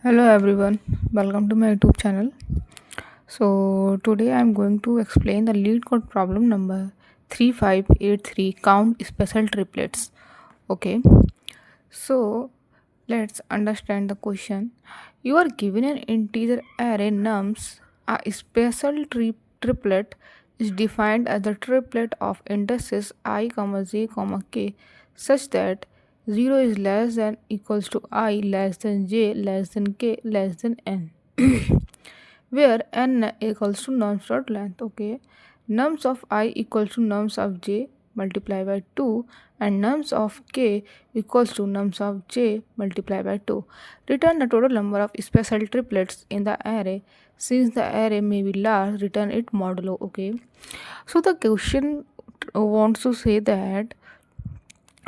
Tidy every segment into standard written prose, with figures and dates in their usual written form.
Hello everyone, welcome to my YouTube channel. So today I am going to explain the lead code problem number 3583, count special triplets. Okay, so let's understand the question. You are given an integer array nums. A special triplet is defined as the triplet of indices I, comma j, comma k such that 0 is less than equals to I less than j less than k less than n where n equals to nums dot length. Okay, nums of I equals to nums of j multiplied by 2 and nums of k equals to nums of j multiplied by 2. Return the total number of special triplets in the array. Since the array may be large, return it modulo. Okay, so the question wants to say that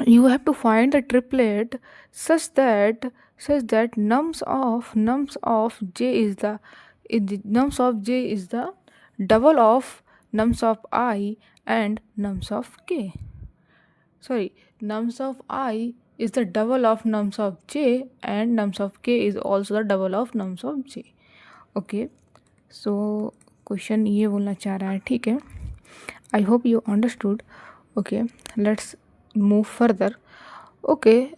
you have to find the triplet such that nums of j is the nums of j is the double of nums of I and nums of k. Sorry, nums of I is the double of nums of j and nums of k is also the double of nums of j. Okay, so question ये बोलना चाह रहा है, ठीक है. I hope you understood. Okay, let's move further. Okay,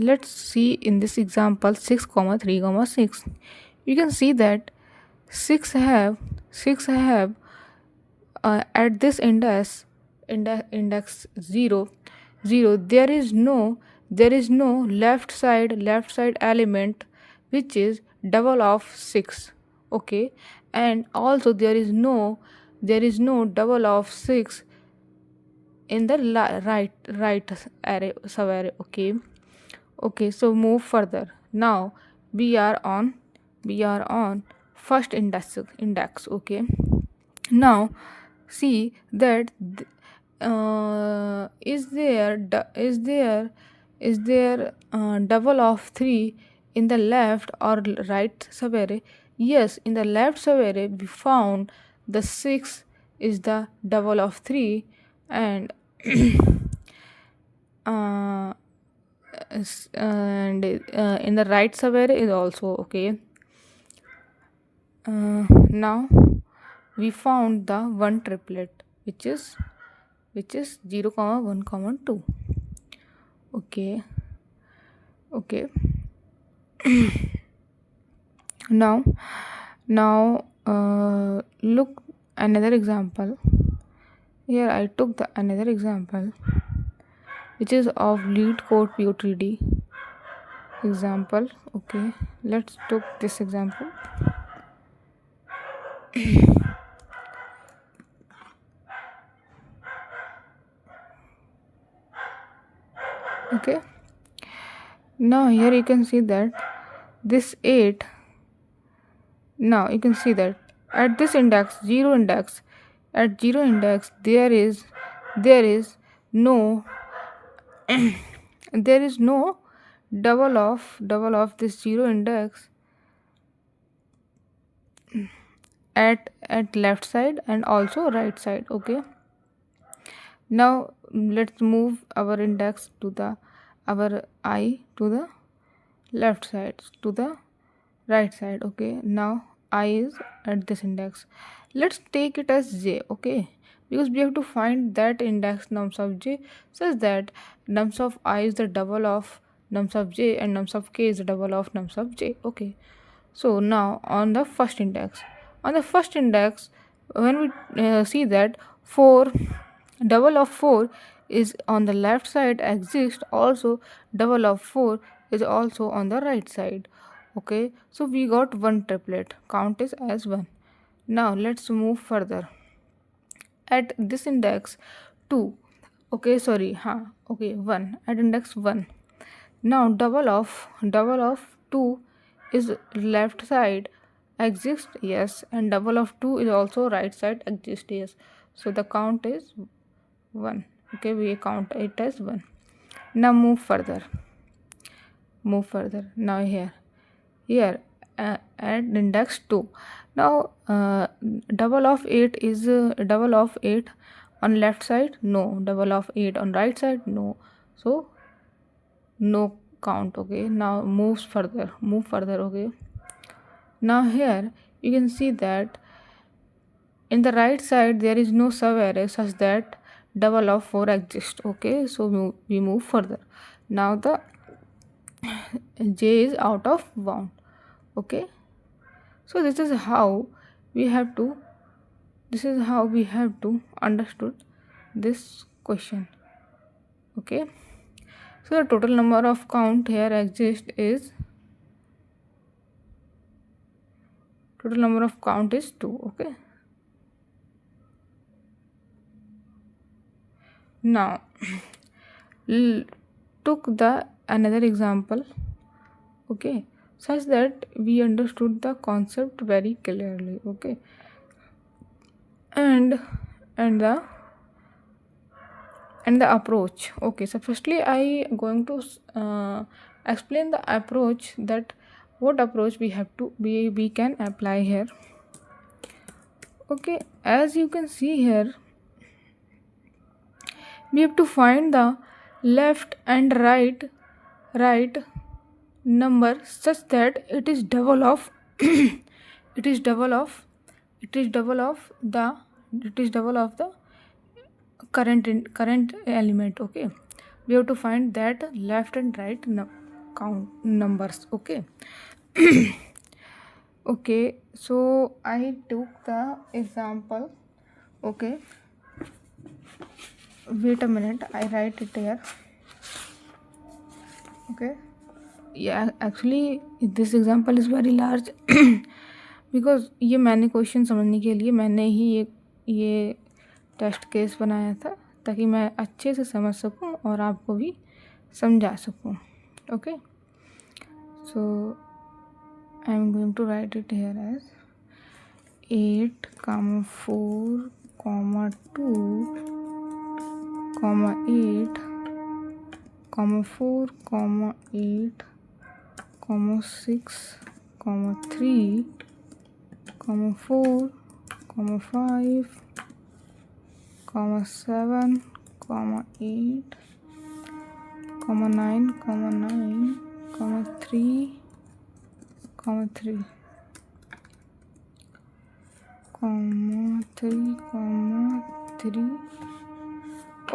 let's see in this example 6 comma 3 comma 6. You can see that 6 have at this index 0 0. There is no left side element which is double of 6. Okay, and also there is no double of 6 in the right array subarray. Okay, so move further. Now we are on first index. Okay, now see that is there double of 3 in the left or right subarray. Yes, in the left subarray we found the 6 is the double of 3, and uh, in the right subarray is also okay. Now we found the one triplet which is 0 comma 1 comma 2. Okay, now look another example. Here I took the another example which is of lead code PO3D example. Okay, let's take this example. Okay, now here you can see that this 8. Now you can see that at this index 0 index, at 0 index there is no there is no double of this 0 index at left side and also right side. Okay, now let's move our index to the our I to the left side to the right side. Okay, now I is at this index. Let's take it as j. Okay, because we have to find that index nums of j such that nums of I is the double of nums of j and nums of k is the double of nums of j. Okay, so now on the first index when we see that 4 double of 4 is on the left side exists, also double of 4 is also on the right side. Okay, so we got one triplet, count is as 1. Now let's move further. At this index 2. Okay, sorry, okay, 1 at index 1. Now double of 2 is left side exist, yes, and double of 2 is also right side exist, yes. So the count is 1. Okay, we count it as 1. Now move further. Now here at index 2. Now double of 8 is double of 8 on left side, no. Double of 8 on right side, no. So no count. Okay, now move further, okay. Now here you can see that in the right side there is no sub-array such that double of 4 exists. Okay, so we move further. Now the j is out of bound. Okay, so this is how we have to understood this question. Okay, so the total number of count here exists is 2. Okay, now took the another example, okay, such that we understood the concept very clearly. Okay, and the approach. Okay, so firstly I going to explain the approach, that what approach we can apply here. Okay, as you can see here, we have to find the left and right number such that it is double of the current element. Okay, we have to find that left and right count numbers. Okay. Okay, so I took the example. Okay, wait a minute, I write it here. Okay, yeah, actually this example is very large because ये मैंने question समझने के लिए मैंने ही ये test case बनाया था, ताकि मैं अच्छे से समझ सकूं और आपको भी समझा सकूं. Okay, so I am going to write it here as 8, 4, 2, 8, 4, 8, 6, 3, 4, 5, 7, 8, 9, 3, 3.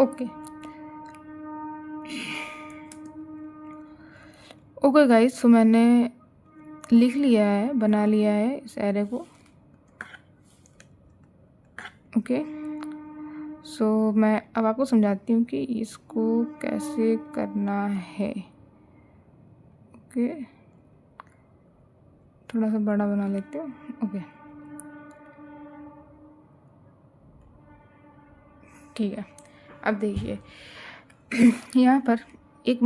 Okay okay guys, सो मैंने लिख लिया है, बना लिया है इस एरे को. ओके, सो मैं अब आपको समझाती हूँ कि इसको कैसे करना है. ओके, थोड़ा सा बड़ा बना लेते हो. ओके, ठीक है. अब देखिए यहाँ पर एक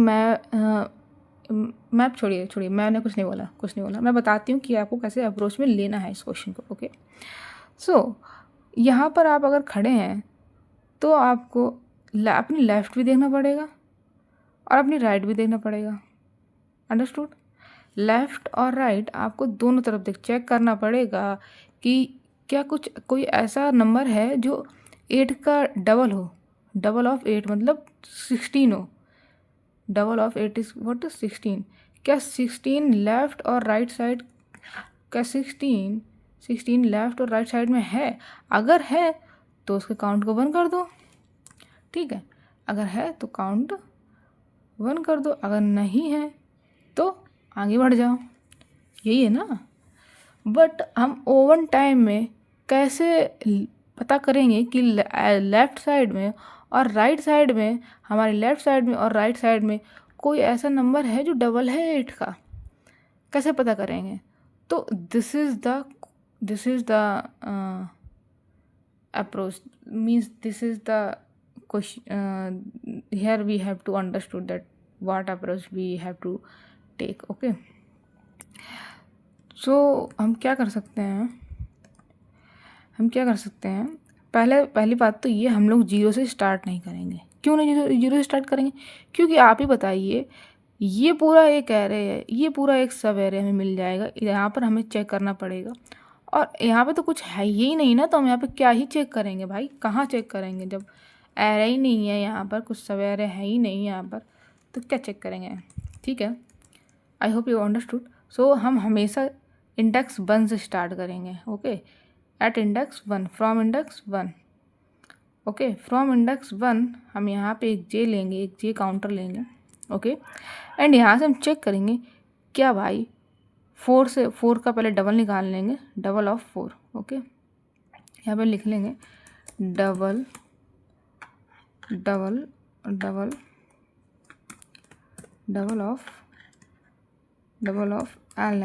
मैप छोड़िए मैंने कुछ नहीं बोला. मैं बताती हूँ कि आपको कैसे अप्रोच में लेना है इस क्वेश्चन को. ओके, सो यहाँ पर आप अगर खड़े हैं तो आपको अपनी लेफ़्ट भी देखना पड़ेगा और अपनी राइट भी देखना पड़ेगा. अंडरस्टूड? लेफ़्ट और राइट आपको दोनों तरफ चेक करना पड़ेगा कि क्या कोई ऐसा नंबर है जो 8 का डबल हो. डबल ऑफ 8 मतलब 16 हो. Double of 8 is what is 16. क्या 16 लेफ़्ट और राइट साइड, क्या 16 लेफ़्ट और राइट साइड में है? अगर है तो उसके काउंट को 1 कर दो. ठीक है, अगर है तो काउंट 1 कर दो, अगर नहीं है तो आगे बढ़ जाओ. यही है ना. बट हम ओवन टाइम में कैसे पता करेंगे कि लेफ़्ट साइड में और राइट साइड में, हमारे लेफ़्ट साइड में और राइट साइड में कोई ऐसा नंबर है जो डबल है 8 का? कैसे पता करेंगे? तो this is the approach, means this is the question. Here we have to understood that what approach we have to take. Okay, so हम क्या कर सकते हैं? पहली बात तो ये, हम लोग 0 से स्टार्ट नहीं करेंगे. क्यों नहीं 0 से स्टार्ट करेंगे? क्योंकि आप ही बताइए, ये पूरा एक एरे है, ये पूरा एक सब एरे हमें मिल जाएगा. यहाँ पर हमें चेक करना पड़ेगा और यहाँ पे तो कुछ है ही नहीं ना, तो हम यहाँ पे क्या ही चेक करेंगे भाई? कहाँ चेक करेंगे जब एरे ही नहीं है यहाँ पर, कुछ सब एरे है ही नहीं यहाँ पर, तो क्या चेक करेंगे? ठीक है, I hope you understood. So हम हमेशा इंडेक्स 1 से स्टार्ट करेंगे। Okay, at index 1, from index 1। Okay, from index 1 हम यहाँ पे एक जे लेंगे, एक जे काउंटर लेंगे। ओके, एंड यहाँ से हम चेक करेंगे क्या भाई 4 से 4 का पहले डबल निकाल लेंगे, डबल ऑफ 4। ओके, यहाँ पे लिख लेंगे double double double double of L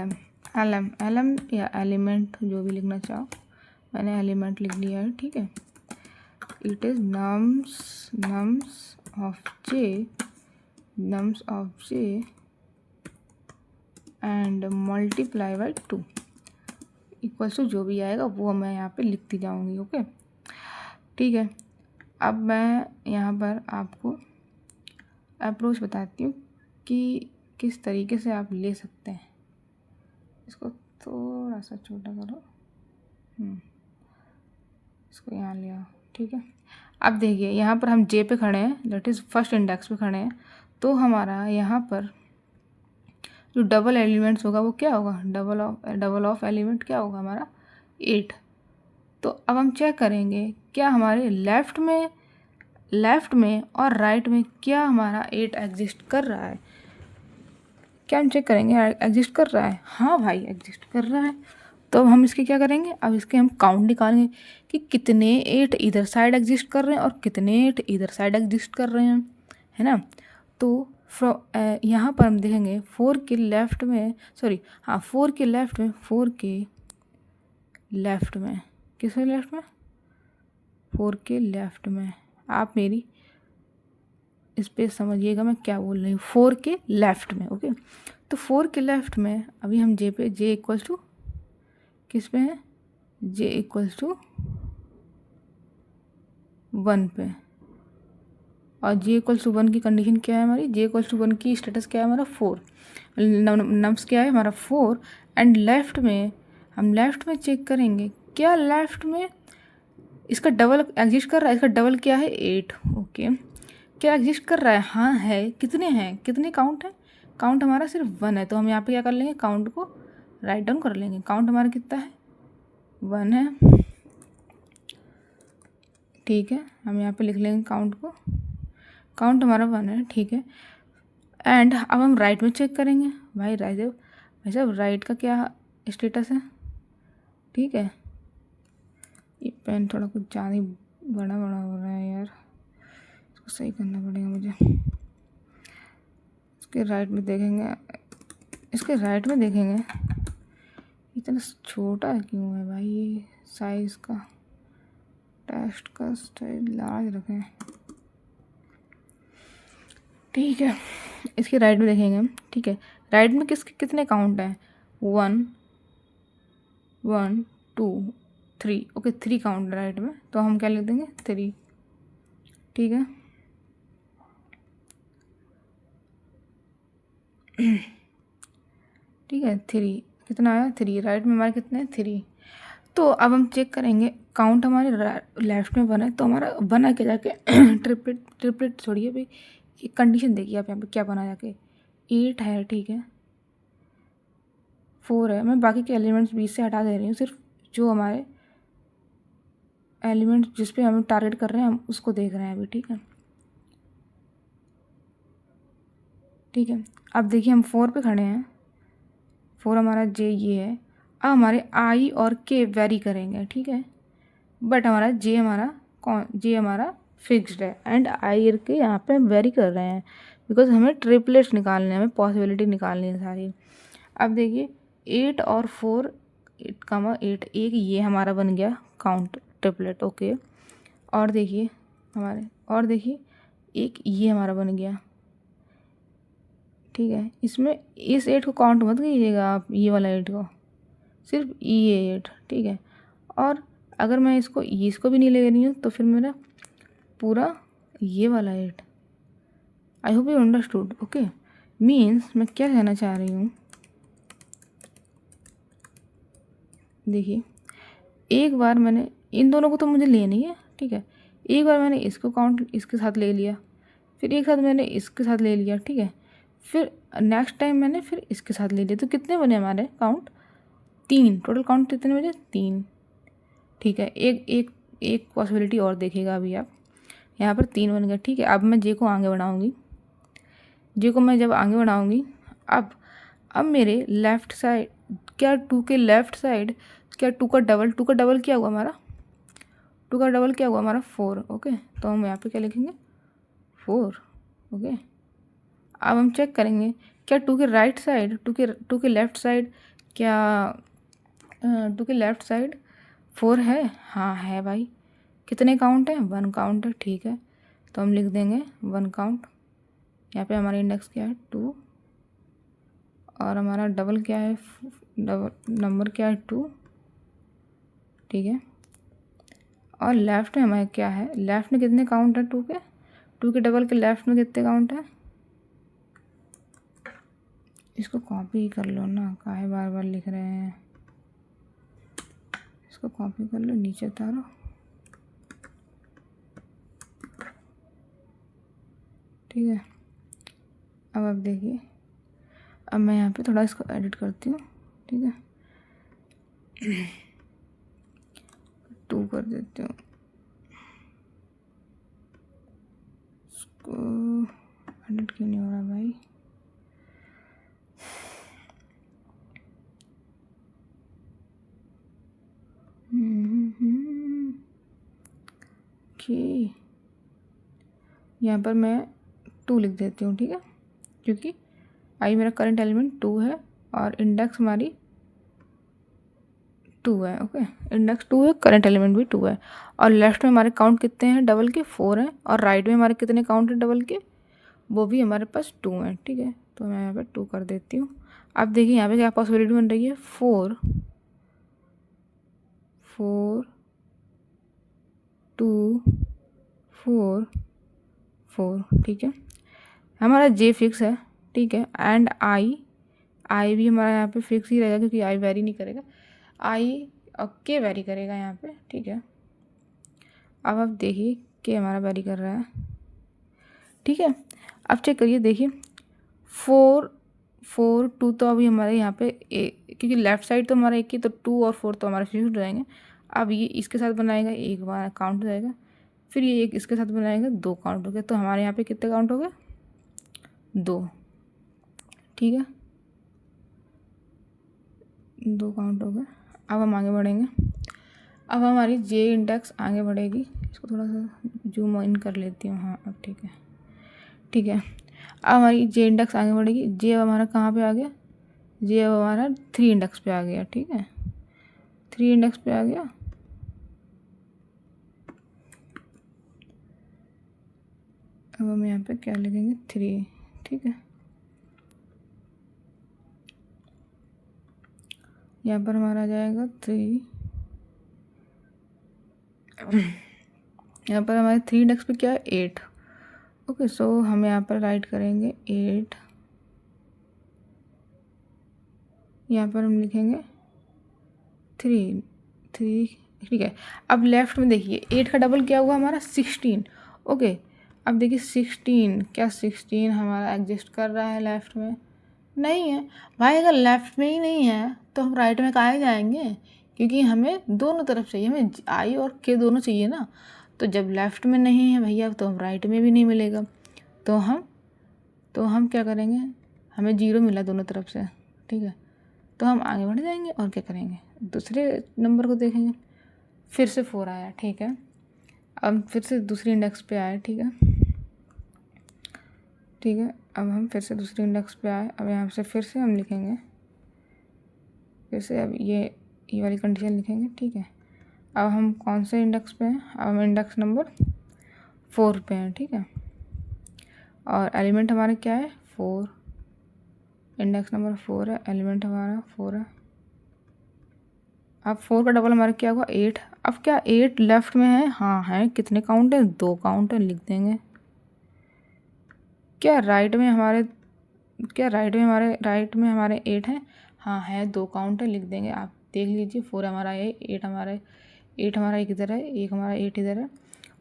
M या एलिमेंट, जो भी लिखना चाहो। मैंने एलिमेंट लिख लिया है। ठीक है, it is nums of J and multiply by 2 equals to जो भी आएगा वो मैं यहाँ पे लिखती जाऊँगी। ओके, ठीक है। अब मैं यहाँ पर आपको अप्रोच बताती हूँ कि किस तरीके से आप ले सकते हैं। इसको थोड़ा सा छोटा करो, इसको यहाँ ले आओ। ठीक है, अब देखिए यहाँ पर हम जे पे खड़े हैं, दैट इज़ फर्स्ट इंडेक्स पे खड़े हैं। तो हमारा यहाँ पर जो डबल एलिमेंट्स होगा वो क्या होगा, डबल ऑफ एलिमेंट क्या होगा हमारा 8। तो अब हम चेक करेंगे क्या हमारे लेफ़्ट में और राइट में क्या हमारा 8 एग्जिस्ट कर रहा है। क्या हम चेक करेंगे एग्जिस्ट कर रहा है? हाँ भाई, एग्जिस्ट कर रहा है। तो अब हम इसके क्या करेंगे, अब इसके हम काउंट निकालेंगे कि कितने 8 इधर साइड एग्जिस्ट कर रहे हैं और कितने 8 इधर साइड एग्जिस्ट कर रहे हैं, है ना। तो यहाँ पर हम देखेंगे 4 के लेफ़्ट में, 4 के लेफ़्ट में, 4 के लेफ़्ट में, किसके लेफ़्ट में, 4 के लेफ़्ट में। आप मेरी इस पे समझिएगा मैं क्या बोल रही हूँ, 4 के लेफ़्ट में। ओके, तो 4 के लेफ़्ट में अभी हम जे पे, जे इक्वल्स टू किस पे है, जे इक्वल्स टू 1 पे। और जे इक्वल्स टू 1 की कंडीशन क्या है हमारी, जे इक्वल्स टू 1 की स्टेटस क्या है हमारा 4, नम्स क्या है हमारा 4। एंड लेफ़्ट में हम लेफ़्ट में चेक करेंगे क्या लेफ़्ट में इसका डबल एग्जिस्ट कर रहा है, इसका डबल क्या है 8। ओके, क्या एग्जिस्ट कर रहा है, हाँ है। कितने हैं, कितने काउंट है, काउंट हमारा सिर्फ 1 है। तो हम यहाँ पे क्या कर लेंगे, काउंट को राइट डाउन कर लेंगे। काउंट हमारा कितना है, 1 है। ठीक है, हम यहाँ पे लिख लेंगे काउंट को, काउंट हमारा 1 है। ठीक है, एंड अब हम राइट में चेक करेंगे। भाई साहब राइट का क्या स्टेटस है। ठीक है, ये पेन थोड़ा कुछ ज़्यादा ही बड़ा हो रहा है यार, इसको सही करना पड़ेगा मुझे। इसके राइट में देखेंगे, इतना छोटा क्यों है भाई ये साइज़ का, टेक्स्ट का स्टाइल लार्ज रखें। ठीक है, इसके राइट में देखेंगे हम। ठीक है, राइट में कितने काउंट हैं, 1 1 2 3। ओके, 3 काउंट राइट में, तो हम क्या लिख देंगे 3। ठीक है, ठीक है 3 कितना आया, 3 राइट में हमारे कितने 3। तो अब हम चेक करेंगे काउंट हमारे लेफ्ट में 1 है, तो हमारा बना के जाके ट्रिपलेट छोड़िए भाई, एक कंडीशन देखिए आप यहाँ पे क्या बना जाके 8 है। ठीक है, 4 है। मैं बाकी के एलिमेंट्स बीच से हटा दे रही हूँ, सिर्फ जो हमारे एलिमेंट जिस पे हम टारगेट कर रहे हैं हम उसको देख रहे हैं अभी। ठीक है, ठीक है, अब देखिए हम 4 पे खड़े हैं, 4 हमारा जे ये है। अब हमारे आई और के वेरी करेंगे। ठीक है, बट हमारा जे हमारा फिक्स्ड है एंड आई के यहाँ पे वेरी कर रहे हैं, बिकॉज हमें ट्रिपलेट्स निकालने हैं, हमें पॉसिबिलिटी निकालनी है सारी। अब देखिए 8 और 4, 8 एक ये हमारा बन गया काउंट ट्रिपलेट। ओके, और देखिए एक ये हमारा बन गया। ठीक है, इसमें इस 8 को काउंट मत कीजिएगा आप, ये वाला 8 को, सिर्फ ये 8। ठीक है, और अगर मैं इसको भी नहीं ले रही हूँ तो फिर मेरा पूरा ये वाला 8। आई hope you understood. Okay, means मैं क्या कहना चाह रही हूँ, देखिए एक बार मैंने इन दोनों को तो मुझे लेनी है। ठीक है, एक बार मैंने इसको काउंट इसके साथ ले लिया, फिर एक साथ मैंने इसके साथ ले लिया। ठीक है, फिर नेक्स्ट टाइम मैंने फिर इसके साथ ले लिया, तो कितने बने हमारे काउंट? 3, टोटल काउंट कितने बजे? 3। ठीक है, एक एक एक पॉसिबिलिटी और देखिएगा अभी आप, यहाँ पर 3 बन गया। ठीक है, अब मैं जे को आगे बढ़ाऊँगी, जे को मैं जब आगे बढ़ाऊँगी, अब मेरे लेफ़्ट साइड, क्या 2 के लेफ़्ट साइड, क्या 2 का डबल क्या हुआ हमारा? 2 का डबल क्या हुआ हमारा? 4। ओके, तो हम यहाँ पे क्या लिखेंगे? 4। ओके, अब हम चेक करेंगे क्या 2 के राइट साइड, 2 के लेफ़्ट साइड, क्या 2 के लेफ़्ट साइड 4 है? हाँ है भाई। कितने काउंट है? 1 काउंट है। ठीक है, तो हम लिख देंगे 1 काउंट। यहाँ पे हमारा इंडेक्स क्या है? 2, और हमारा डबल क्या है? डबल नंबर क्या है? 2। ठीक है, और लेफ़्ट में हमारे क्या है? लेफ़्ट में कितने काउंट है 2 के? 2 के डबल के लेफ़्ट में कितने काउंट है? इसको कॉपी कर लो ना, काहे बार बार लिख रहे हैं? इसको कॉपी कर लो, नीचे उतारो। ठीक है, अब आप देखिए, अब मैं यहाँ पे थोड़ा इसको एडिट करती हूँ। ठीक है, 2 कर देती हूँ, इसको एडिट क्यों नहीं हो रहा भाई? ओके, यहाँ पर मैं 2 लिख देती हूँ। ठीक है, क्योंकि आई मेरा करंट एलिमेंट 2 है और इंडेक्स हमारी 2 है। ओके, इंडेक्स 2 है, करंट एलिमेंट भी 2 है, और लेफ्ट में हमारे काउंट कितने हैं डबल के? 4 हैं, और राइट में हमारे कितने काउंट हैं डबल के? वो भी हमारे पास 2 हैं। ठीक है, तो मैं यहाँ पे 2 कर देती हूँ। अब देखिए यहाँ पे क्या पॉसिबिलिटी बन रही है? 4 4 2 4 4। ठीक है, हमारा जे फिक्स है। ठीक है, एंड आई भी हमारा यहाँ पे फिक्स ही रहेगा, क्योंकि आई वेरी नहीं करेगा, आई और के वेरी करेगा यहाँ पे। ठीक है, अब आप देखिए के हमारा वेरी कर रहा है। ठीक है, अब चेक करिए, देखिए 4 4 2 तो अभी हमारे यहाँ पे क्योंकि लेफ़्ट साइड तो हमारा एक ही, तो 2 और 4 तो हमारे फिक्स हो जाएंगे। अब ये इसके साथ बनाएगा, एक बार काउंट हो जाएगा, फिर ये एक इसके साथ बनाएगा, 2 काउंट हो गया, तो हमारे यहाँ पे कितने काउंट हो गए? 2। ठीक है, 2 काउंट हो गए। अब हम आगे बढ़ेंगे, अब हमारी जे इंडेक्स आगे बढ़ेगी। इसको थोड़ा सा जूम इन कर लेती हूँ। हाँ, अब ठीक है। ठीक है, अब हमारी जे इंडेक्स आगे बढ़ेगी। जे अब हमारा कहाँ पे आ गया? जे अब हमारा 3 इंडेक्स पे आ गया। ठीक है, 3 इंडेक्स पे आ गया। अब हम यहाँ पे क्या लिखेंगे? 3। ठीक है, यहाँ पर हमारा आ जाएगा 3। यहाँ पर हमारे 3 इंडेक्स पे क्या है? 8। ओके, सो हम यहाँ पर राइट करेंगे 8। यहाँ पर हम लिखेंगे 3। ठीक है, अब लेफ्ट में देखिए 8 का डबल क्या हुआ हमारा? 16। ओके, अब देखिए 16, क्या 16 हमारा एग्जिस्ट कर रहा है लेफ्ट में? नहीं है भाई। अगर लेफ्ट में ही नहीं है तो हम राइट में कहाँ जाएंगे? क्योंकि हमें दोनों तरफ चाहिए, हमें आई और के दोनों चाहिए ना। तो जब लेफ्ट में नहीं है भैया, तो हम राइट में भी नहीं मिलेगा। तो हम क्या करेंगे? हमें 0 मिला दोनों तरफ से। ठीक है, तो हम आगे बढ़ जाएंगे और क्या करेंगे? दूसरे नंबर को देखेंगे। फिर से 4 आया। ठीक है, अब फिर से दूसरी इंडेक्स पे आए। ठीक है, ठीक है, अब हम फिर से दूसरी इंडेक्स पे आए। अब यहाँ से फिर से हम लिखेंगे, फिर से अब ये वाली कंडीशन लिखेंगे। ठीक है, अब हम कौन से इंडेक्स पे हैं? अब हम इंडेक्स नंबर 4 पे हैं। ठीक है, और एलिमेंट हमारे क्या है? 4। इंडेक्स नंबर 4 है, एलिमेंट हमारा 4 है। अब 4 का डबल हमारा क्या हुआ? 8। अब क्या 8 लेफ्ट में है? हाँ है। कितने काउंट है? 2 काउंट है, लिख देंगे। क्या राइट में हमारे राइट में हमारे 8 हैं? हाँ है, 2 काउंट है, लिख देंगे। आप देख लीजिए, 4 हमारा है, 8 हमारा एक इधर है, एक हमारा 8 इधर है,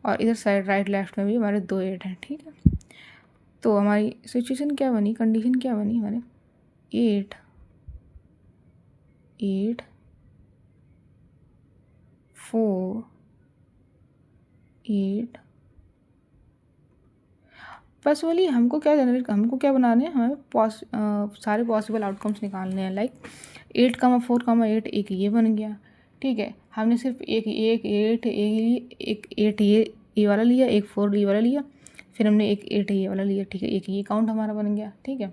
और इधर साइड राइट लेफ्ट में भी हमारे 2 8 हैं। ठीक है, तो हमारी सिचुएशन क्या बनी, कंडीशन क्या बनी हमारे, 8 4 8। फर्स्ट वाली हमको क्या बनाने हैं, हमें सारे पॉसिबल आउटकम्स निकालने हैं। लाइक 8, 4, 8 ये बन गया। ठीक है, हमने सिर्फ एक 8 ये वाला लिया, एक 4 ये वाला लिया, फिर हमने एक 8 ये वाला लिया। ठीक है, एक ये काउंट हमारा बन गया। ठीक है,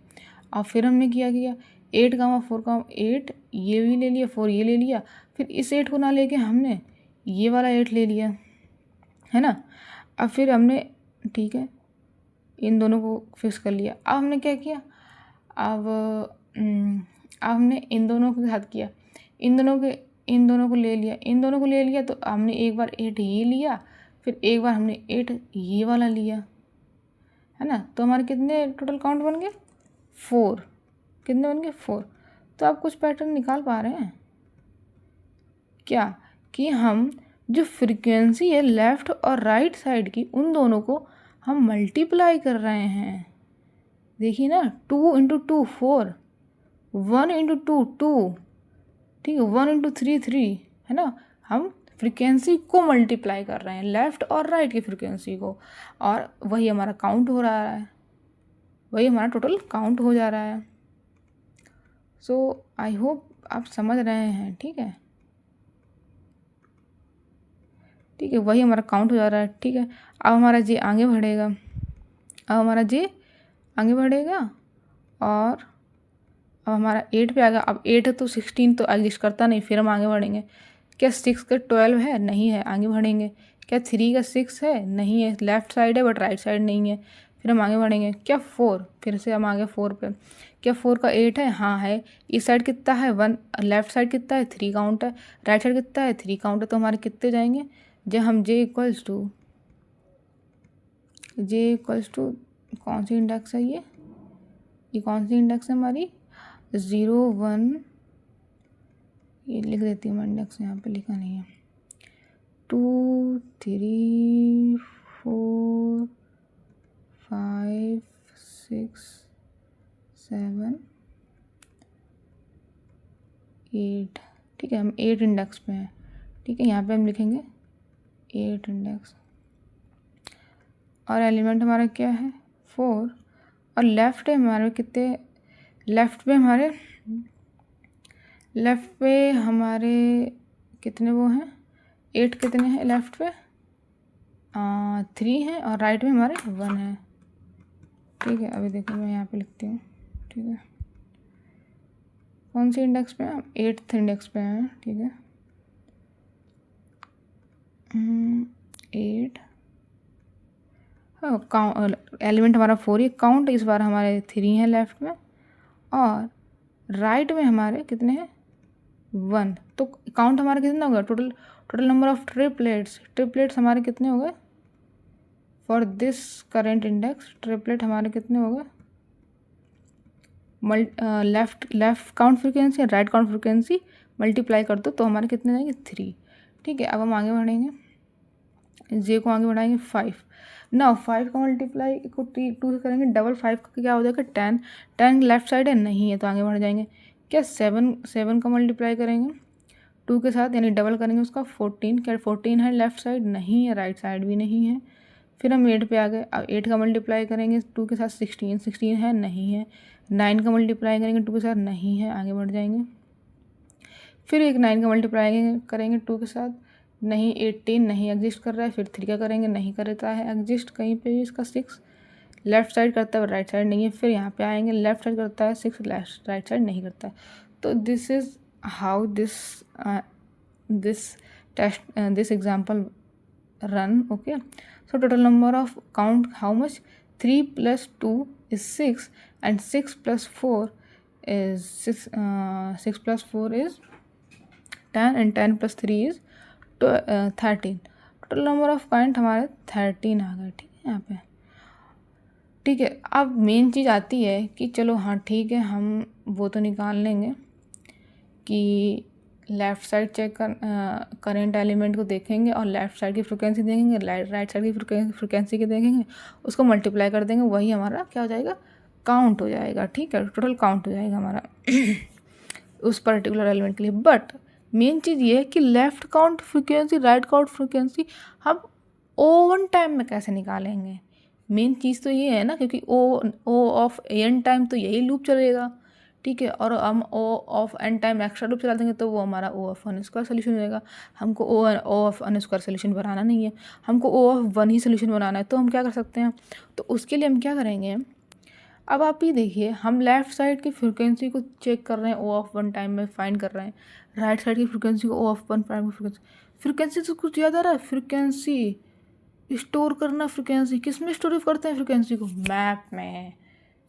और फिर हमने क्या किया, 8, 4, 8 ये भी ले लिया, 4 ये ले लिया, फिर इस 8 को ना लेके हमने ये वाला 8 ले लिया, है ना। अब फिर हमने, ठीक है, इन दोनों को फिक्स कर लिया। अब हमने क्या किया, अब हमने इन दोनों के साथ किया, इन दोनों को ले लिया, तो हमने एक बार 8 ये लिया, फिर एक बार हमने 8 ये वाला लिया, है ना। तो हमारे कितने टोटल काउंट बन गए, 4। कितने बन गए, 4। तो आप कुछ पैटर्न निकाल पा रहे हैं क्या, कि हम जो फ्रीक्वेंसी है लेफ़्ट और राइट साइड की, उन दोनों को हम मल्टीप्लाई कर रहे हैं। देखिए ना, 2 × 2 4, 1 × 2 2, ठीक है, 1 × 3 3, है ना। हम फ्रीक्वेंसी को मल्टीप्लाई कर रहे हैं, लेफ़्ट और राइट की फ्रीक्वेंसी को, और वही हमारा काउंट हो रहा है, वही हमारा टोटल काउंट हो जा रहा है। सो आई होप आप समझ रहे हैं। ठीक है, ठीक है, वही हमारा काउंट हो जा रहा है। ठीक है, अब हमारा जे आगे बढ़ेगा, और अब हमारा 8 पे आएगा। अब 8 है तो 16 तो एग्जिस्ट करता नहीं, फिर हम आगे बढ़ेंगे। क्या 6 का 12 है, नहीं है, आगे बढ़ेंगे। क्या 3 का 6 है, नहीं है, लेफ्ट साइड है बट राइट साइड नहीं है, फिर हम आगे बढ़ेंगे। क्या 4, फिर से हम आगे 4 पे। क्या 4 का 8 है, हाँ है। इस साइड कितना है, 1, लेफ्ट साइड कितना है, 3 काउंट है, राइट साइड कितना है, 3 काउंट है। तो हमारे कितने जाएंगे, जब हम जे इक्वल्स टू कौन सी इंडेक्स है, ये कौन सी इंडेक्स है हमारी, 0 1, ये लिख देती हूँ मैं, इंडेक्स यहाँ पे लिखा नहीं है, 2 3 4 5 6 7 8। ठीक है, हम 8 इंडेक्स पे हैं। ठीक है, यहाँ पे हम लिखेंगे 8 इंडेक्स, और एलिमेंट हमारा क्या है, 4, और लेफ़्ट है हमारे कितने, लेफ़्ट पे हमारे कितने वो हैं, 8 कितने हैं लेफ़्ट पे, 3 हैं, और राइट में हमारे 1 है। ठीक है, अभी देखो मैं यहाँ पे लिखती हूँ। ठीक है, कौन सी इंडेक्स पे हैं, 8th इंडेक्स पे हैं। ठीक है, 8, हाँ, एलिमेंट हमारा 4 ही, काउंट इस बार हमारे 3 हैं लेफ़्ट में, और राइट में हमारे कितने हैं, 1। तो काउंट हमारा कितना होगा, टोटल नंबर ऑफ ट्रिपलेट्स हमारे कितने हो गए for this current index, triplet हमारे कितने हो गए, लेफ्ट काउंट फ्रीक्वेंसी और राइट काउंट फ्रीक्वेंसी मल्टीप्लाई कर दो तो हमारे कितने जाएंगे, 3। ठीक है, अब हम आगे बढ़ेंगे, जे को आगे बढ़ाएंगे 5। ना 5 का मल्टीप्लाई को 2 से करेंगे, डबल 5 का क्या हो जाएगा, 10। 10 लेफ्ट साइड है, नहीं है, तो आगे बढ़ जाएंगे। क्या 7 का मल्टीप्लाई करेंगे 2 के साथ, यानी डबल करेंगे उसका, 14। क्या 14 है लेफ्ट साइड, नहीं है, राइट साइड भी नहीं है। फिर हम 8 पे आ गए। अब 8 का मल्टीप्लाई करेंगे 2 के साथ, 16 है, नहीं है। 9 का मल्टीप्लाई करेंगे 2 के साथ, नहीं है, आगे बढ़ जाएंगे। फिर एक 9 का मल्टीप्लाई करेंगे 2 के साथ, नहीं। 18 नहीं एग्जिस्ट कर रहा है। फिर 3 का करेंगे, नहीं करता है एग्जिस्ट कहीं पे भी। इसका 6 लेफ्ट साइड करता है, राइट साइड नहीं है। फिर यहाँ पे आएंगे, लेफ्ट साइड करता है 6, राइट साइड नहीं करता है। तो this is how this example run. Okay, so total number of count how much, 3 + 2 is 6, and 6 + 4 is 6. 6 + 4 is 10, and 10 + 3 is 13. Total number of point हमारे 13 आ गए। ठीक है यहाँ पे। ठीक है, अब मेन चीज़ आती है कि चलो हाँ ठीक है, हम वो तो निकाल लेंगे कि लेफ़्ट साइड चेक कर करेंट एलिमेंट को देखेंगे और लेफ़्ट साइड की फ्रिक्वेंसी देखेंगे, राइट साइड की फ्रिक्वेंसी के देखेंगे, उसको मल्टीप्लाई कर देंगे, वही हमारा क्या हो जाएगा, काउंट हो जाएगा। ठीक है, टोटल काउंट हो जाएगा हमारा उस पर्टिकुलर एलिमेंट के लिए। बट मेन चीज़ ये है कि left count frequency, right count frequency हम O1 टाइम में कैसे निकालेंगे। मेन चीज़ तो ये है ना, क्योंकि O ऑफ n टाइम तो यही लूप चलेगा। ठीक है, और हम O of n time extra loop चला देंगे तो वो हमारा O of n square solution हो जाएगा। हमको O of n square solution बनाना नहीं है, हमको O ऑफ 1 ही सोल्यूशन बनाना है। तो हम क्या कर सकते हैं, तो उसके लिए हम क्या करेंगे, अब आप ही देखिए, हम लेफ़्ट साइड की फ्रिक्वेंसी को चेक कर रहे हैं, O ऑफ 1 टाइम में फाइंड कर रहे हैं, राइट साइड की फ्रिक्वेंसी को O ऑफ 1 टाइम की फ्रिक्वेंसी से कुछ याद आ रहा है, फ्रिक्वेंसी स्टोर करना। फ्रिक्वेंसी किस में स्टोर करते हैं, फ्रिक्वेंसी को मैप में,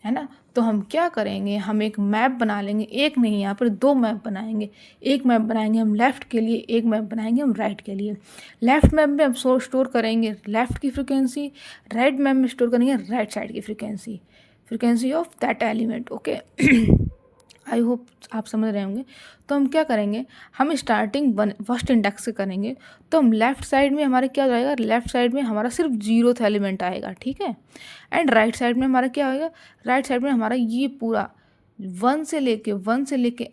है ना। तो हम क्या करेंगे, हम एक मैप बना लेंगे, एक नहीं, यहाँ पर 2 मैप बनाएंगे। एक मैप बनाएंगे हम लेफ़्ट के लिए, एक मैप बनाएंगे हम राइट के लिए। लेफ़्ट मैप में हम स्टोर करेंगे लेफ़्ट की फ्रिक्वेंसी, राइट मैप में स्टोर करेंगे राइट साइड की frequency of that element. Okay, I hope आप समझ रहे होंगे। तो हम क्या करेंगे, हम स्टार्टिंग फर्स्ट इंडेक्स से करेंगे। तो हम लेफ़्ट साइड में हमारे क्या जाएगा, लेफ़्ट साइड में हमारा सिर्फ 0th एलिमेंट आएगा। ठीक है, एंड राइट साइड में हमारा क्या होएगा, राइट साइड में हमारा ये पूरा 1 से लेके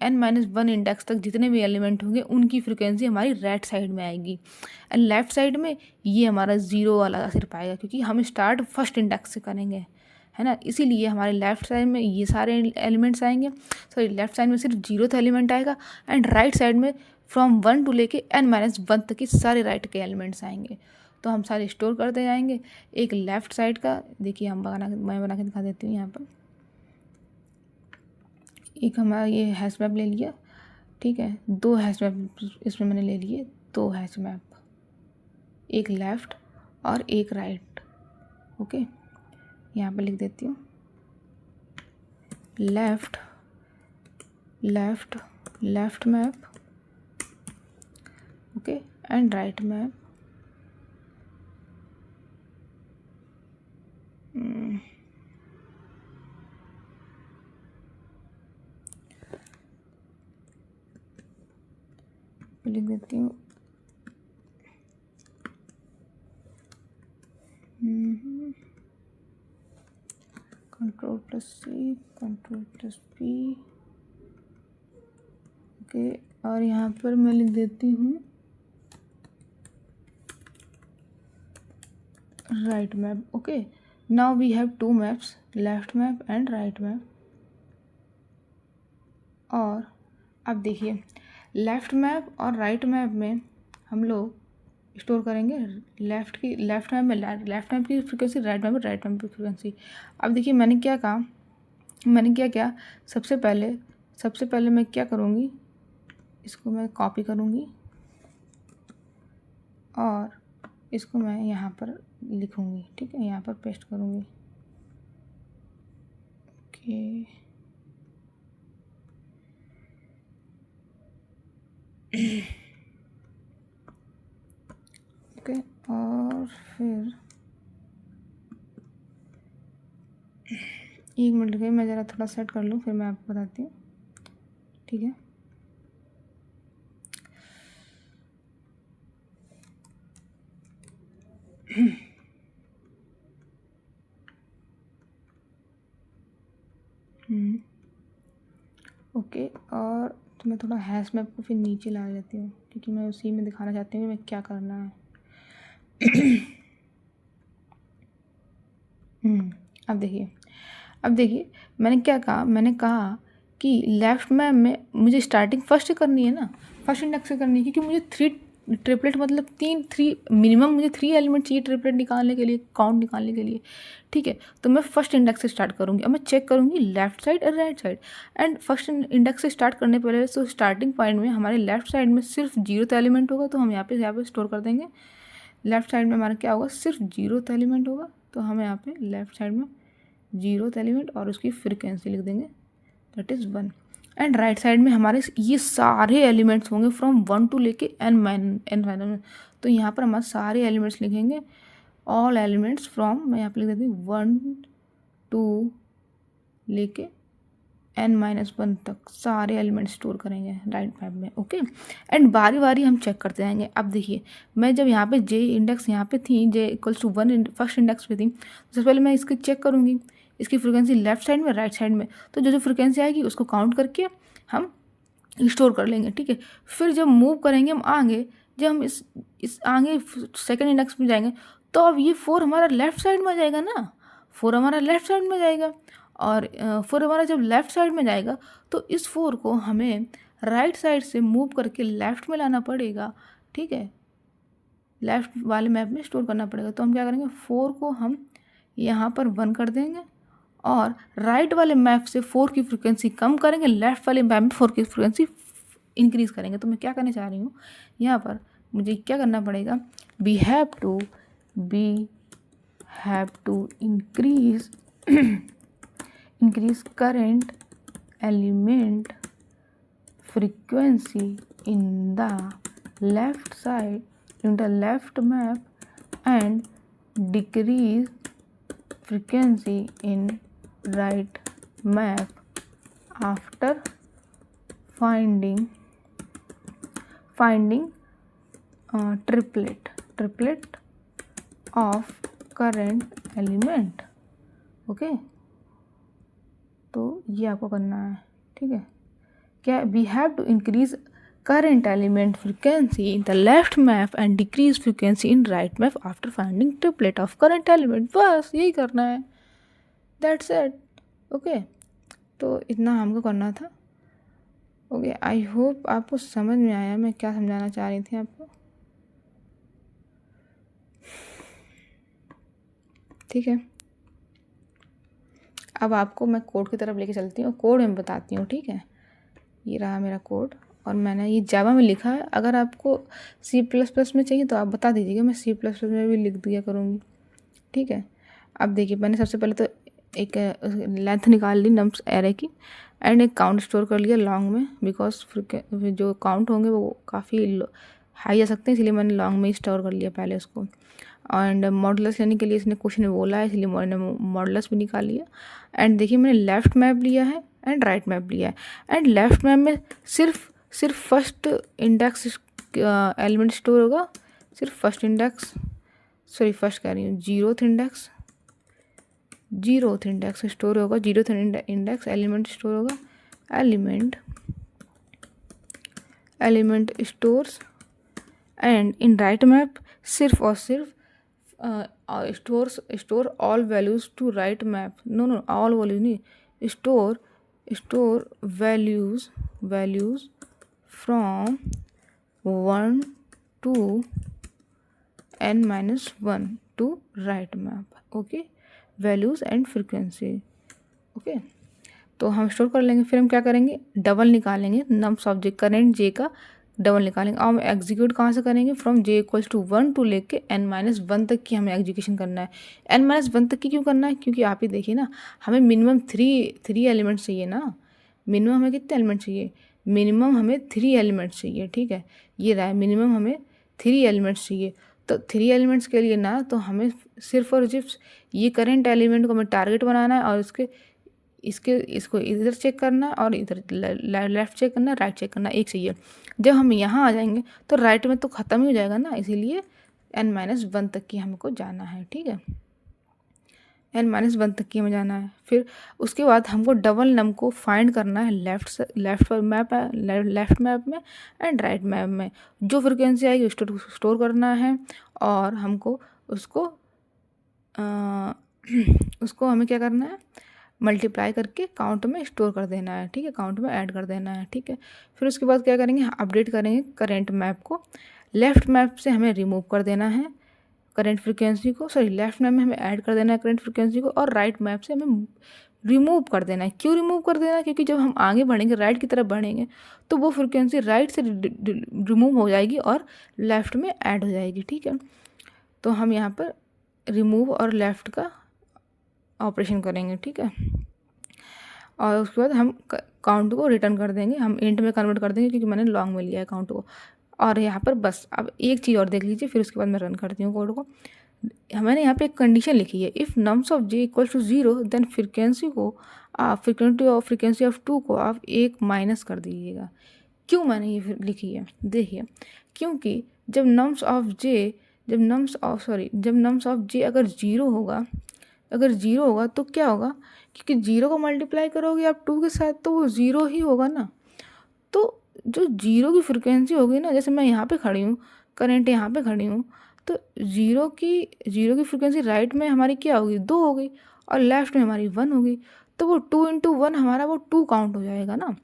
n-1 इंडेक्स तक जितने भी एलिमेंट होंगे उनकी फ्रिक्वेंसी हमारी राइट साइड में आएगी। एंड लेफ़्ट साइड में ये हमारा 0 वाला सिर्फ आएगा, क्योंकि हम स्टार्ट फर्स्ट इंडेक्स से करेंगे, है ना। इसीलिए हमारे लेफ़्ट साइड में ये सारे एलिमेंट्स आएंगे, सॉरी लेफ़्ट साइड में सिर्फ 0th एलिमेंट आएगा, एंड राइट साइड में फ्रॉम 1 टू लेके n-1 तक की सारे राइट के एलिमेंट्स आएंगे। तो हम सारे स्टोर करते जाएंगे। एक लेफ़्ट साइड का देखिए, मैं बना के दिखा देती हूँ। यहाँ पर एक हमारा ये हैश मैप ले लिया। ठीक है, 2 हैश मैप इसमें मैंने ले लिए, 2 हैश मैप, एक लेफ़्ट और एक राइट। ओके, यहाँ पर लिख देती हूँ, left map, okay, and right map, लिख देती हूँ Ctrl+C, Ctrl+P, ओके, और यहाँ पर मैं लिख देती हूँ right map. Okay, now we have 2 maps, left map and right map. और अब देखिए, लेफ़्ट मैप और राइट मैप में हम लोग स्टोर करेंगे लेफ़्ट मैप की फ्रिक्वेंसी, राइट मैप की फ्रिक्वेंसी। अब देखिए, मैंने क्या किया, सबसे पहले मैं क्या करूँगी, इसको मैं कॉपी करूँगी और इसको मैं यहाँ पर लिखूँगी। ठीक है, यहाँ पर पेस्ट करूँगी। ओके, ओके, और फिर 1 मिनट गई, मैं ज़रा थोड़ा सेट कर लूँ, फिर मैं आपको बताती हूँ। ठीक है, ओके, और तो मैं थोड़ा हैश मैप को फिर नीचे ला लेती हूँ, क्योंकि मैं उसी में दिखाना चाहती हूँ कि मैं क्या करना है। अब देखिए मैंने कहा कि लेफ़्ट मैप में मुझे स्टार्टिंग फर्स्ट करनी है ना, फर्स्ट इंडेक्स से करनी है, क्योंकि मुझे 3 ट्रिपलेट मतलब 3 मिनिमम मुझे 3 एलिमेंट चाहिए ट्रिपलेट निकालने के लिए, काउंट निकालने के लिए। ठीक है, तो मैं फर्स्ट इंडेक्स से स्टार्ट करूँगी। अब मैं चेक करूँगी लेफ़्ट साइड और right side, and first index से स्टार्ट करने पहले तो स्टार्टिंग पॉइंट में हमारे लेफ़्ट साइड में सिर्फ 0th एलिमेंट होगा, तो हम यहाँ पे स्टोर कर देंगे। लेफ़्ट साइड में हमारा क्या होगा, सिर्फ 0th एलिमेंट होगा, तो हम यहाँ पे लेफ़्ट साइड में 0th एलिमेंट और उसकी फ्रिक्वेंसी लिख देंगे, that is 1। And right side में हमारे ये सारे एलिमेंट्स होंगे फ्रॉम 1 टू लेके n-, तो यहाँ पर हमारे सारे एलिमेंट्स लिखेंगे, ऑल एलिमेंट्स फ्रॉम, मैं यहाँ पर लिख देती हूँ 1 टू लेके n-1 तक सारे एलिमेंट स्टोर करेंगे राइट मैप में। ओके, एंड बारी बारी हम चेक करते जाएंगे। अब देखिए, मैं जब यहाँ पे जे इंडेक्स यहाँ पे थी, जे इक्वल्स टू 1 फर्स्ट इंडेक्स पे थी, तो सबसे पहले मैं इसकी चेक करूँगी, इसकी फ्रिक्वेंसी लेफ्ट साइड में राइट साइड में। तो जो जो फ्रिक्वेंसी आएगी उसको काउंट करके हम स्टोर कर लेंगे, ठीक है। फिर जब मूव करेंगे हम आगे, जब हम इस आगे सेकंड इंडेक्स में जाएंगे, तो अब ये 4 हमारा लेफ्ट साइड में जाएगा ना, 4 हमारा लेफ्ट साइड में जाएगा। और 4 हमारा जब लेफ्ट साइड में जाएगा तो इस 4 को हमें राइट साइड से मूव करके लेफ्ट में लाना पड़ेगा, ठीक है, लेफ्ट वाले मैप में स्टोर करना पड़ेगा। तो हम क्या करेंगे, 4 को हम यहाँ पर 1 कर देंगे और राइट वाले मैप से 4 की फ्रिक्वेंसी कम करेंगे, लेफ्ट वाले मैप में 4 की फ्रिक्वेंसी इंक्रीज़ करेंगे। तो मैं क्या करने चाह रही हूँ, यहाँ पर मुझे क्या करना पड़ेगा, we have to increase current element frequency in the left side, in the left map, and decrease frequency in right map after finding triplet of current element। Okay, तो ये आपको करना है, ठीक है। क्या, we have to increase current element frequency in the left map and decrease frequency in right map after finding triplet of current element. बस यही करना है, दैट्स इट। ओके, तो इतना हमको करना था। ओके, आई होप आपको समझ में आया मैं क्या समझाना चाह रही थी आपको, ठीक है। अब आपको मैं कोड की तरफ लेके चलती हूँ, कोड में बताती हूँ, ठीक है। ये रहा मेरा कोड और मैंने ये जावा में लिखा है। अगर आपको C++ में चाहिए तो आप बता दीजिएगा, मैं C++ में भी लिख दिया करूँगी, ठीक है। अब देखिए, मैंने सबसे पहले तो एक लेंथ निकाल ली नम्स एरे की एंड एक काउंट स्टोर कर लिया लॉन्ग में, बिकॉज जो काउंट होंगे वो काफ़ी हाई जा सकते हैं, इसलिए मैंने लॉन्ग में ही स्टोर कर लिया पहले उसको। एंड मॉडुलस लेने के लिए इसने क्वेश्चन में बोला है, इसलिए मैंने मॉडुलस भी निकाल लिया। एंड देखिए, मैंने लेफ़्ट मैप लिया है एंड राइट मैप लिया है। एंड लेफ़्ट मैप में सिर्फ फर्स्ट इंडेक्स एलिमेंट स्टोर होगा, सिर्फ फर्स्ट इंडेक्स, सॉरी फर्स्ट कह रही हूँ, जीरोथ इंडेक्स स्टोर होगा, जीरोथ इंडेक्स एलिमेंट स्टोर होगा, element stores. And in right map सिर्फ और सिर्फ store all values to right map, no all values नहीं, store values from 1 to n-1 to right map. Okay, values and frequency. Okay, तो हम store कर लेंगे। फिर हम क्या करेंगे, डबल निकालेंगे नम्स ऑफ जे, करेंट जे का डबल निकालेंगे। और हम एग्जीक्यूट कहाँ से करेंगे, फ्रॉम j = 1 टू लेके n-1 तक की हमें एग्जीक्यूशन करना है। n-1 तक की क्यों करना है, क्योंकि आप ही देखिए ना, हमें मिनिमम थ्री एलिमेंट्स चाहिए ना। मिनिमम हमें कितने एलिमेंट चाहिए, मिनिमम हमें 3 एलिमेंट्स चाहिए, ठीक है। ये रहा है, मिनिमम हमें 3 एलिमेंट्स चाहिए। तो 3 एलिमेंट्स के लिए ना, तो हमें सिर्फ और सिर्फ ये करेंट एलिमेंट को हमें टारगेट बनाना है और इसको इधर चेक करना है और इधर लेफ्ट चेक करना है, राइट चेक करना है, एक चाहिए। जब हम यहाँ आ जाएंगे तो राइट में तो ख़त्म ही हो जाएगा ना, इसीलिए n-1 तक की हमको जाना है, ठीक है। n-1 तक की हमें जाना है। फिर उसके बाद हमको डबल नम को फाइंड करना है लेफ्ट मैप में एंड राइट मैप में। जो फ्रिक्वेंसी आएगी स्टोर करना है और हमको उसको हमें क्या करना है, मल्टीप्लाई करके काउंट में स्टोर कर देना है, ठीक है, काउंट में ऐड कर देना है, ठीक है। फिर उसके बाद क्या करेंगे, अपडेट करेंगे करेंट मैप को। लेफ़्ट मैप से हमें रिमूव कर देना है करंट फ्रिक्वेंसी को, सॉरी लेफ्ट मैप में हमें ऐड कर देना है करंट फ्रिक्वेंसी को, और राइट मैप से हमें रिमूव कर देना है। क्यों रिमूव कर देना है, क्योंकि जब हम आगे बढ़ेंगे, राइट की तरफ बढ़ेंगे, तो वो फ्रिक्वेंसी राइट से रिमूव हो जाएगी और लेफ़्ट में ऐड हो जाएगी, ठीक है। तो हम यहाँ पर रिमूव और लेफ़्ट का ऑपरेशन करेंगे, ठीक है। और उसके बाद हम काउंट को रिटर्न कर देंगे, हम इंट में कन्वर्ट कर देंगे, क्योंकि मैंने लॉन्ग में लिया है काउंट को। और यहाँ पर बस अब एक चीज़ और देख लीजिए, फिर उसके बाद मैं रन करती हूँ कोड को। मैंने यहाँ पे एक कंडीशन लिखी है, if nums of j equal to 0 then frequency को फ्रिक्वेंसी ऑफ 2 को आप 1 माइनस कर दीजिएगा। क्यों मैंने ये फिर लिखी है, देखिए, क्योंकि जब नम्स ऑफ जे अगर ज़ीरो होगा तो क्या होगा, क्योंकि ज़ीरो को मल्टीप्लाई करोगे आप 2 के साथ तो वो ज़ीरो ही होगा ना। तो जो ज़ीरो की फ्रिक्वेंसी होगी ना, जैसे मैं यहाँ पे खड़ी हूँ, करंट यहाँ पे खड़ी हूँ, तो ज़ीरो की फ्रिक्वेंसी राइट में हमारी क्या होगी, 2 होगी, और लेफ्ट में हमारी 1 होगी। तो वो 2 इंटू 1 हमारा वो 2 काउंट हो जाएगा ना,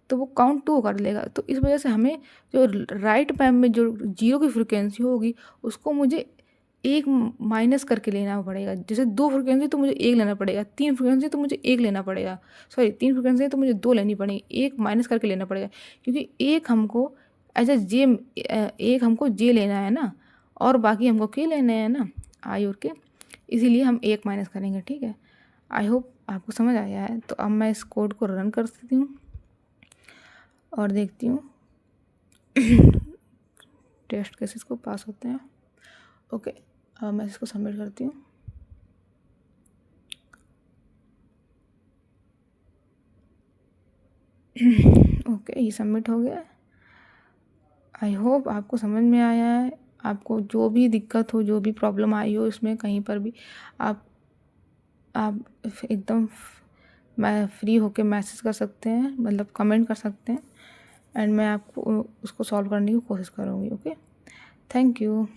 तो वो काउंट 2 कर लेगा। तो इस वजह से हमें जो राइट पैम में जो ज़ीरो की फ्रिक्वेंसी होगी उसको मुझे 1 माइनस करके लेना पड़ेगा। जैसे 2 फ्रिक्वेंसी तो मुझे 1 लेना पड़ेगा, 3 फ्रिक्वेंसी तो मुझे 1 लेना पड़ेगा, सॉरी 3 फ्रिक्वेंसी तो मुझे 2 लेनी पड़ेगी, 1 माइनस करके लेना पड़ेगा, क्योंकि एक हमको एक हमको जे लेना है ना, और बाकी हमको के लेने हैं ना, आई और के, इसीलिए हम 1 माइनस करेंगे। ठीक है, आई होप आपको समझ आया है। तो अब मैं इस कोड को रन कर सकती हूँ और देखती हूँ टेस्ट केसेस को पास होते हैं। ओके, अब मैं इसको सबमिट करती हूँ। ओके, ये सबमिट हो गया। आई होप आपको समझ में आया है। आपको जो भी दिक्कत हो, जो भी प्रॉब्लम आई हो इसमें कहीं पर भी, आप एकदम मैं फ्री होके मैसेज कर सकते हैं, मतलब कमेंट कर सकते हैं, एंड मैं आपको उसको सॉल्व करने की कोशिश करूँगी। Okay, thank you.